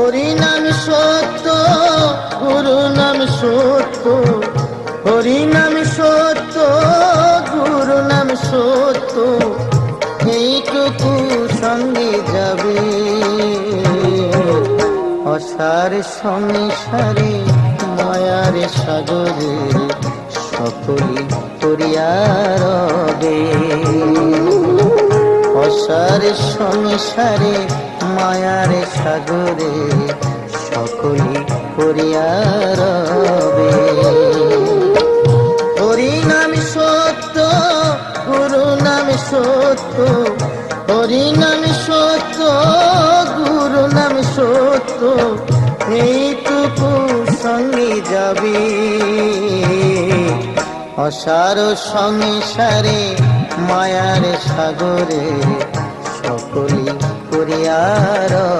হরি নাম সত্য, গুরু নাম সত্য, হরি নাম সত্য, গুরু নাম সত্য, এইটুকু সঙ্গে যাবে। অসার সংসারে মায়ার সাগরে সকলি করিয়া রবে। অসার সংসারে মায়ার সাগরে সকলি করিয়া রবে। হরি নাম সত্য, গুরু নাম সত্য, হরি নাম সত্য, গুরু নাম সত্য, এইটুকু সঙ্গে যাবে। অসার সংসারে মায়ার সাগরে সকলি করিয়া রবে।